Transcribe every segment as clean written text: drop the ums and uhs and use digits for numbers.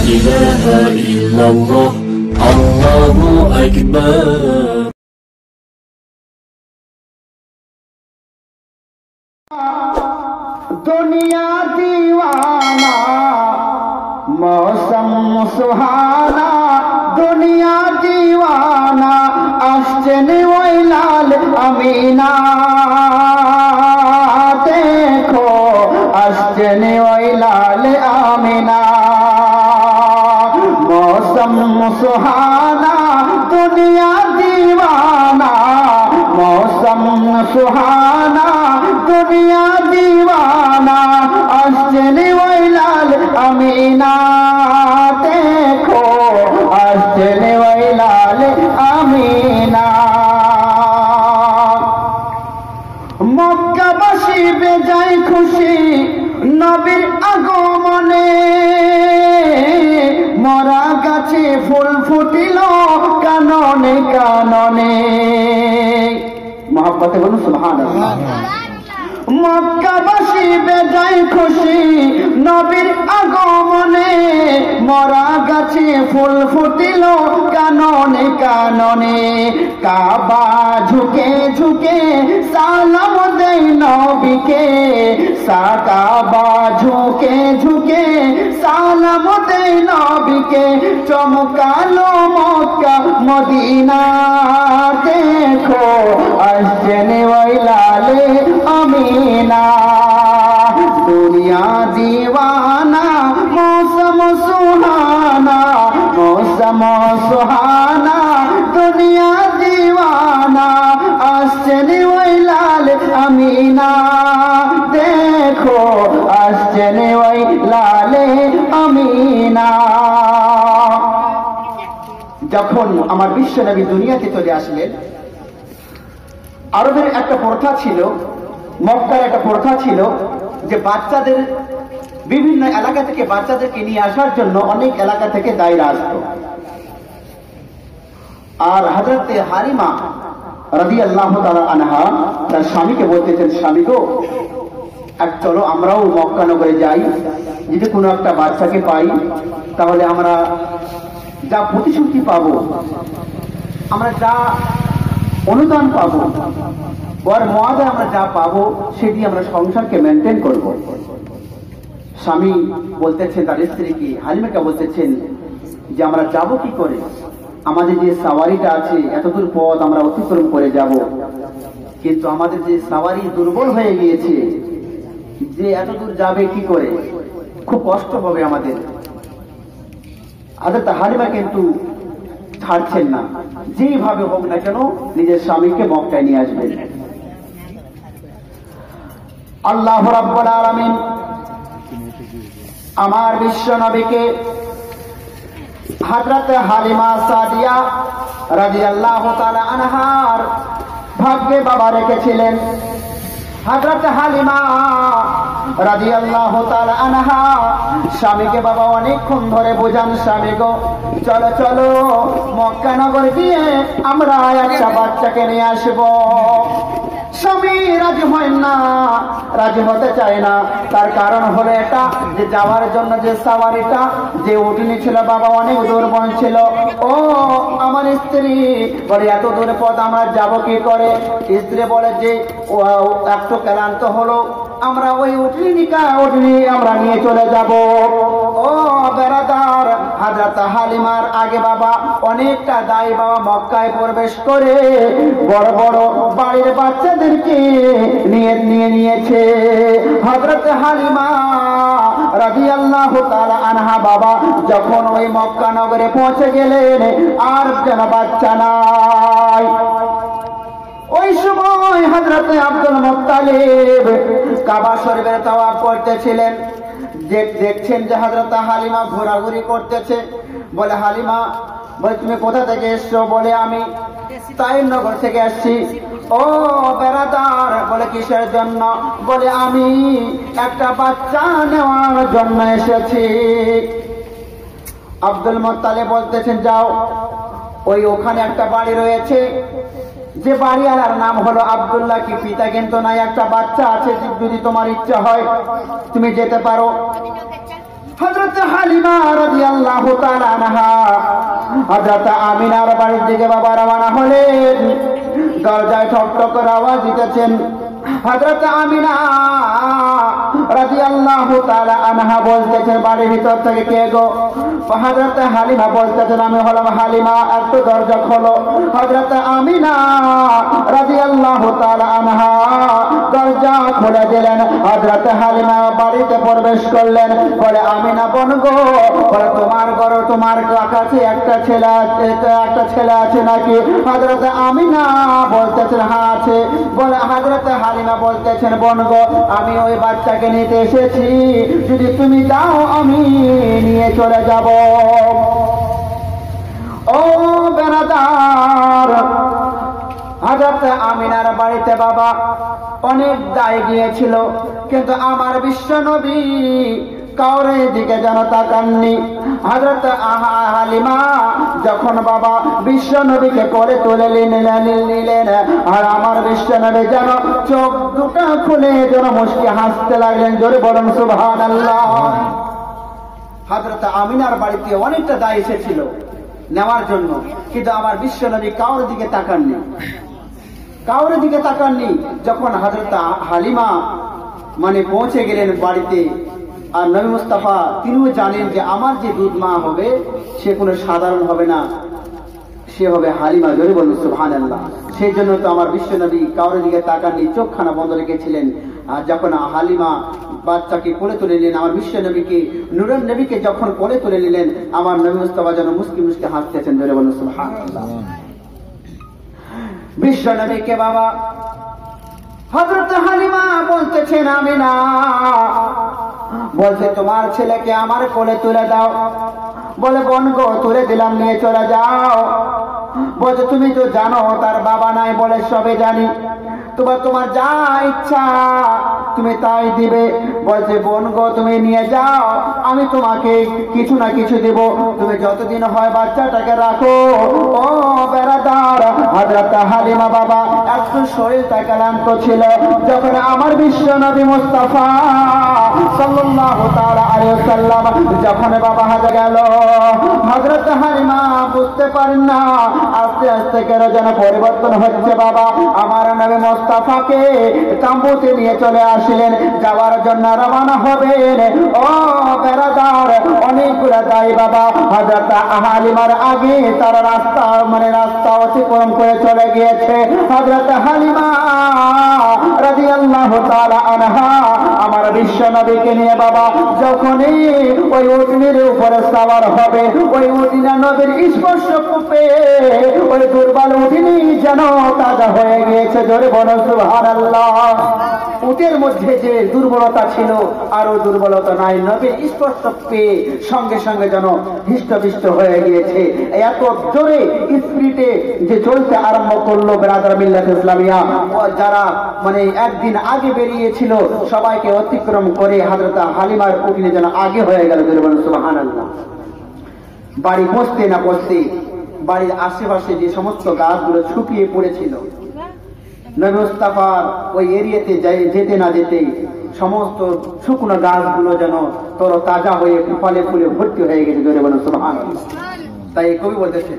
ইলাহা ইল্লাল্লাহ আল্লাহু আকবার। दुनिया दीवाना मौसम सुहाना, दुनिया दीवाना আসছেন ওই লাল আমিনা, দেখো আসছেন ওই লাল আমিনা। मौसम सुहाना दुनिया दीवाना, मौसम सुहाना दुनिया दीवाना আসছেন ওই লাল আমিনা, দেখো আসছেন ওই লাল আমিনা। মক্কাবাসী বেজায় খুশি নবীর আগমনে, মরা গাছে ফুল ফুটিল কাননে কাননে। মহব্বতে বলুন সুবহানাল্লাহ। মক্কাবাসী বেজায় খুশি নবীর আগমনে, মরা গাছে ফুল ফুটিল কাননে কাননে। কাবা ঝুঁকে ঝুঁকে সালাম দেয় নবীকে, কাবা ঝুঁকে ঝুঁকে সালাম দেয় নবীকে। চমকালো মক্কা মদিনা, দেখো আসছেন ওই লালে আমিনা। দুনিয়া दीवाना मौसम सुहाना, मौसम सुहाना दुनिया दीवाना আসছেন ওই লাল আমিনা, দেখো আসছেন ওই লালে আমিনা। যখন আমার বিশ্বনবী দুনিয়াতে চলে আসলেন, আরবের একটা প্রথা ছিল, মক্কার একটা প্রথা ছিল যে বাচ্চাদের বিভিন্ন এলাকা থেকে বাচ্চাদেরকে নিয়ে আসার জন্য অনেক এলাকা থেকে দায়রা আসতো। আর হযরতে হালিমা রাদিয়াল্লাহু তাআলা আনহা তার স্বামীকে বলতেছেন, স্বামী গো, আর চলো আমরাও মক্কা নগরে যাই, যদি কোনো একটা বাচ্চাকে পাই তাহলে আমরা যা প্রতিশ্রুতি পাবো, আমরা যা অনুদান পাবো, বর মহাদে আমরা যা পাবো সেটি আমরা সংসারকে মেনটেন করব। স্বামী বলতেছেন তার স্ত্রীকে, হালিমাকে বলতেছেন যে আমরা যাব কি করে, আমাদের যে সাওয়ারিটা আছে এতদূর পথ আমরা অতিক্রম করে যাব, কিন্তু আমাদের যে সাওয়ারি দুর্বল হয়ে গিয়েছে, যে এতদূর যাবে কি করে, খুব কষ্ট হবে আমাদের। হযরত হালিমা কিন্তু ছাড়ছেন না, যেভাবে হোক না কেন নিজের স্বামীকে মক্কায় নিয়ে আসবেন। আল্লাহ রাব্বুল আলামিন আমার বিশ্ব নবীকে হযরত হালিমা সাদিয়া রাদিয়াল্লাহু তাআলা আনহার ভাগ্যে বাবা রেখেছিলেন। হযরত হালিমা রাদিয়াল্লাহু তাআলা আনহা স্বামীকে বাবা অনেকক্ষণ ধরে বোঝান, স্বামী গো চলো চলো মক্কা নগর গিয়ে আমরা একটা বাচ্চাকে নিয়ে আসবো। স্বামী রাজি হয় না, রাজি হতে চায় না। তার কারণ হলো এটা যে যাওয়ার জন্য যে সাওয়ারিটা, যে উটনি ছিল বাবা অনেক দুর্বল ছিল। ও আমার স্ত্রী বলে এত দূর পথ আমরা যাব কি করে? স্ত্রী বলে যে একটু ক্লান্ত হলো, আমরা ওই উটনি আমরা নিয়ে চলে যাব। ও বেরাদার, হযরত হালিমার আগে বাবা অনেকটা দায় বাবা মক্কায় প্রবেশ করে বড় বড় বাড়ির বাচ্চাদেরকে নিয়েছে। হযরত হালিমা রাদিয়াল্লাহু তাআলা আনহা বাবা যখন ওই মক্কা নগরে পৌঁছে গেলেন, আর যেন বাচ্চা নাই। ওই সময় হযরত আব্দুল মুত্তালিব কাবা শরীফের তাওয়াফ করতেছিলেন। দেখছেন যে হযরত হালিমা ঘোরাঘুরি করতেছে। বলে হালিমা, বলে তুমি কোথা থেকে এসছো? বলে আমি তাইম নগর থেকে আসছি। ও বেরাদার, বলে কিসের জন্য? বলে আমি একটা বাচ্চা নেওয়ার জন্য এসেছি। আব্দুল মুত্তালিব বলতেছেন যাও, ওখানে একটা বাড়ি রয়েছে, যে বাড়িওয়ালার নাম হলো আব্দুল্লাহ, কি পিতা কিন্তু নাই, একটা বাচ্চা আছে, যদি তোমার ইচ্ছা হয় তুমি যেতে পারো। হযরত হালিমা রাদিয়াল্লাহু তাআলা আনহা হযরত আমিনার বাড়ির দিকে বাবা রওনা হলেন। দরজায় ঠক ঠক করে আওয়াজ দিতেছেন। হযরত আমিনা রাদিয়াল্লাহু তাআলা আনহা বলতেছেন, বাড়ির ভিতর থেকে কে গো? হযরত হালিমা বলতেছেন, আমি হলাম হালিমা, একটু দরজা খোলো। হযরত আমিনা রাদিয়াল্লাহু তাআলা আনহা দরজা খুলে দিলেন। হযরত হালিমা বাড়িতে প্রবেশ করলেন। বলে, আমিনা বোন গো, বলে তোমার ঘর, তোমার কাছে একটা ছেলে আছে নাকি? হযরত আমিনা বলতেছেন, হ্যাঁ আছে। বলে, হযরত হালিমা বলতেছেন, বোন গো, আমি ওই বাচ্চাকে নিতে এসেছি, যদি তুমি দাও আমি নিয়ে চলে যাব। ও বেরাদার, হযরত আমিনার বাড়িতে বাবা অনেক দায় গিয়েছিল, কিন্তু আমার বিশ্ব নবী কাউরে দিকে যেন তাকাননি। হযরত হালিমা যখন বাবা বিশ্ব নবীকে কোলে তুলে নিলেন, আর আমার বিশ্ব নবী যেন চোখ দুটো খুলে যেন মুস্কি হাসতে লাগলেন। জোরে বলুন সুবহানাল্লাহ। হযরত আমিনার বাড়িতে অনেকটা দায় এসেছিল নেওয়ার জন্য, কিন্তু আমার বিশ্ব নবী কাউর দিকে তাকাননি। যখন হযরত হালিমা পৌঁছে গেলেন বাড়িতে, আর নবী মুস্তাফা তিনিও জানেন যে আমার যে দুধ মা হবে সে কোনো সাধারণ হবে না, সে হবে হালিমা। জোরে বলুন সুবহানাল্লাহ। সেই জন্য তো আমার বিশ্ব নবী কাউরের দিকে তাকাননি, চোখখানা বন্ধ রেখেছিলেন। আর যখন হালিমা বাচ্চাকে কোলে তুলে নিলেন, আমার বিশ্ব নবীকে, নূরের নবীকে যখন কোলে তুলে নিলেন, আমার নবী মুস্তাফা যেন মুস্কি মুস্কি হাসতেছেন। জোরে বলুন সুবহানাল্লাহ। বিশ্ব নবীকে বাবা হযরত হালিমা বলতেছেন, আমিনা বলছে, তোমার ছেলেকে আমার কোলে তুলে দাও। বলে, বোন গো, তুলে দিলাম, নিয়ে চলে যাও। বলছে, তুমি তো জানো তার বাবা নাই। বলে, সবে জানি, তোমার যা ইচ্ছা তুমি তাই দিবে। বলছে, বোন গো, তুমি নিয়ে যাও, আমি তোমাকে কিছু না কিছু দেব, তুমি যতদিন হয় বাচ্চাটাকে রাখো। ও বেরাদার, হযরত হালিমা বাবা একটু শরীরটা ক্লান্ত ছিল। যখন আমার বিশ্ব নবী মুস্তাফা সাল্লাল্লাহু তাআলা আলাইহি ওয়াসাল্লাম যখন বাবা হাজা গেল, হযরত হালিমা বুঝতে পারেন না আস্তে আস্তে কেন যেন পরিবর্তন হচ্ছে। বাবা আমার নবী মুস্তাফাকে তাম্বুতে নিয়ে চলে আসলেন, যাওয়ার জন্য রওনা হবেন। ও বেরাদার, অনেকগুলো দায় বাবা হযরত হালিমার আগে তার রাস্তা অতিক্রম করে চলে গিয়েছে। হযরত হালিমা রাদিয়াল্লাহু তাআলা আনহা আমার বিশ্ব নবীকে নিয়ে বাবা যখনই ওই উটনির উপরে সওয়ার হবে, ওই উটনি নবীর স্পর্শ পেয়ে ওই দুর্বল উটনি যেন তাজা হয়ে গিয়েছে। জোরে বলো সুবহানাল্লাহ। উটের মধ্যে যে দুর্বলতা ছিল আরো দুর্বলতা নাই, নবীর স্পর্শ পেয়ে সঙ্গে সঙ্গে যেন হৃষ্টপুষ্ট হয়ে গিয়েছে। এত জোরে স্পিরিটে যে চলতে আরম্ভ করলো ব্রাদার মিল্লাত ইসলামিয়া, যারা একদিন আগে বেরিয়েছিল সবাইকে অতিক্রম করে হযরত হালিমার উটনি যেন আগে হয়ে গেল। জোরে বলুন সুবহানাল্লাহ। বাড়ি পৌঁছতে না পৌঁছতে বাড়ির আশেপাশে যে সমস্ত গাছগুলো শুকিয়ে পড়েছিল, নবী মুস্তাফার ওই এরিয়াতে যেতে না যেতেই সমস্ত শুকনো গাছগুলো যেন তর তাজা হয়ে ফলে ফুলে ভর্তি হয়ে গেছে। জোরে বলুন সুবহানাল্লাহ। তাই কবি বলতেছে,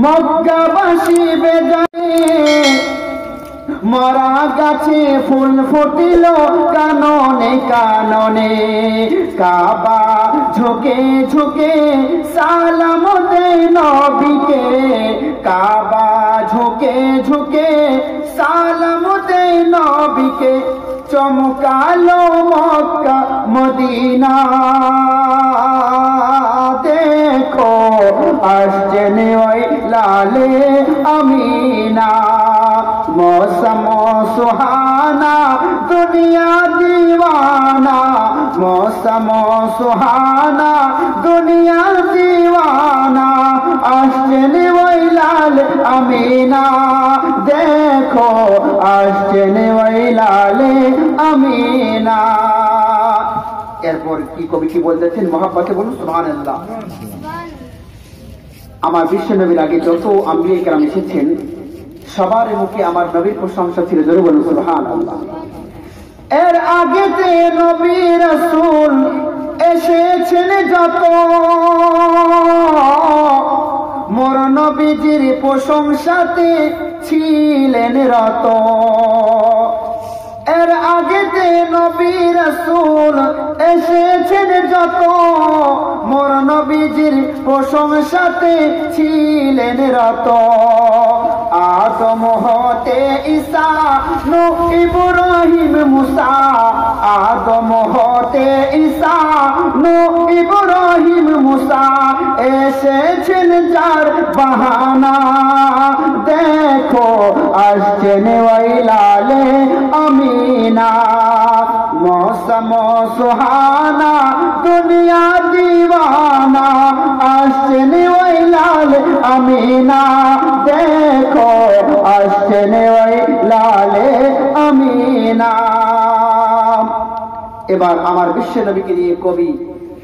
মক্কাবাসী বেজায় মরা গাছে ফুল ফুটিল কাননে কাননে, কাবা ঝুঁকে ঝুঁকে সালাম দেয় নবীকে, কাবা ঝুঁকে ঝুঁকে সালাম দেয় নবীকে, চমকালো মক্কা মদিনা দেখো আসছেন ওই লালে আমিনা, मौसम सुहाना दुनिया दीवाना, मौसम सुहाना दुनिया दीवाना, আসছেন ওই লাল আমিনা দেখো আসছেন ওই লালে আমিনা। এরপর কি কবি কি বলতেছেন মহাব্বতে বলুন সুবহানাল্লাহ। আমার বিশ্ব নবীর আগে যত আম্বিয়া কেরাম এসেছেন সবার মুখে আমার নবীর প্রশংসা ছিল। জোরে বলুন সুবহানাল্লাহ। এর আগেতে নবী রাসূল যত মোর নবীজির প্রশংসাতে ছিলেন রত। এর আগেতে নবী রাসূল এসেছেন যত মোর নবীজির প্রশংসাতে ছিলেন রত। আদম হতে ঈসা নূহ ইব্রাহিম মুসা, আদম হতে ঈসা নূহ ইব্রাহিম মুসা, এসেছেন যার বাহানা দেখো আসছেন ওই লালে আমিনা। মৌসম সুহানা দুনিয়া দিওয়ানা, আসছেন ওই লাল আমিনা দেখো আসছেন ওই লালে আমিনা। এবার আমার বিশ্ব নবীকে নিয়ে কবি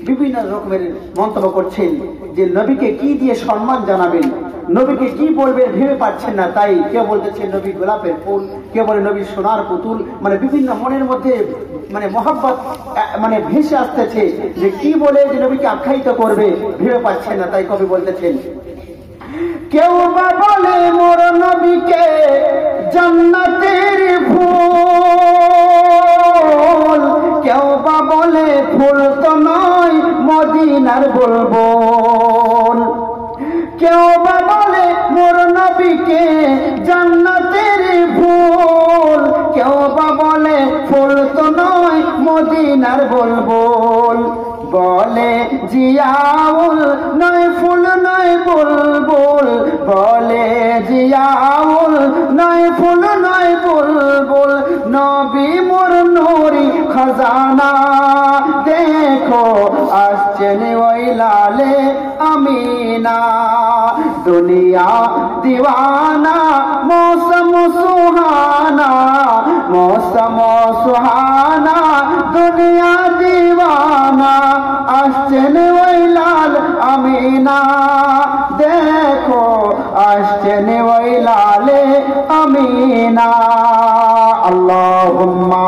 বিভিন্ন রকমের মন্তব্য করছেন যে নবীকে কি দিয়ে সম্মান জানাবেন, নবীকে কি বলবেন ভেবে পাচ্ছেন না। তাই কেউ বলতেছেন নবী গোলাপের ফুল, কেউ বলে নবী সোনার পুতুল, মানে বিভিন্ন মনের মধ্যে মানে মহব্বত মানে ভেসে আসতেছে যে কি বলে যে নবীকে আখ্যায়িত করবে ভেবে পাচ্ছেন না। তাই কবি বলতেছেন কেউ বা বলে মোর নবীকে জান্নাতের ফুল, কেউ বা বলে ফুল তো নয় মদিনার বুলবুল, কেউ বা বলে মোর নবীকে জান্নাতের ফুল, কেউ বা বলে ফুল তো নয় মদিনার বুলবুল। বলে জিয়াউল নয় ফুল নয় বুলবুল, বলে জিয়াউল নয় ফুল নয় বুলবুল, নবী মোর নূরি খাজানা দেখো আসছেন ওই লালে আমিনা। দুনিয়া দিওয়ানা মৌসম সুহানা, মৌসম সুহানা দুনিয়া দিওয়ানা, আসছেন ওই লাল আমিনা দেখো আসছেন ওই লালে আমিনা। আল্লাহুম্মা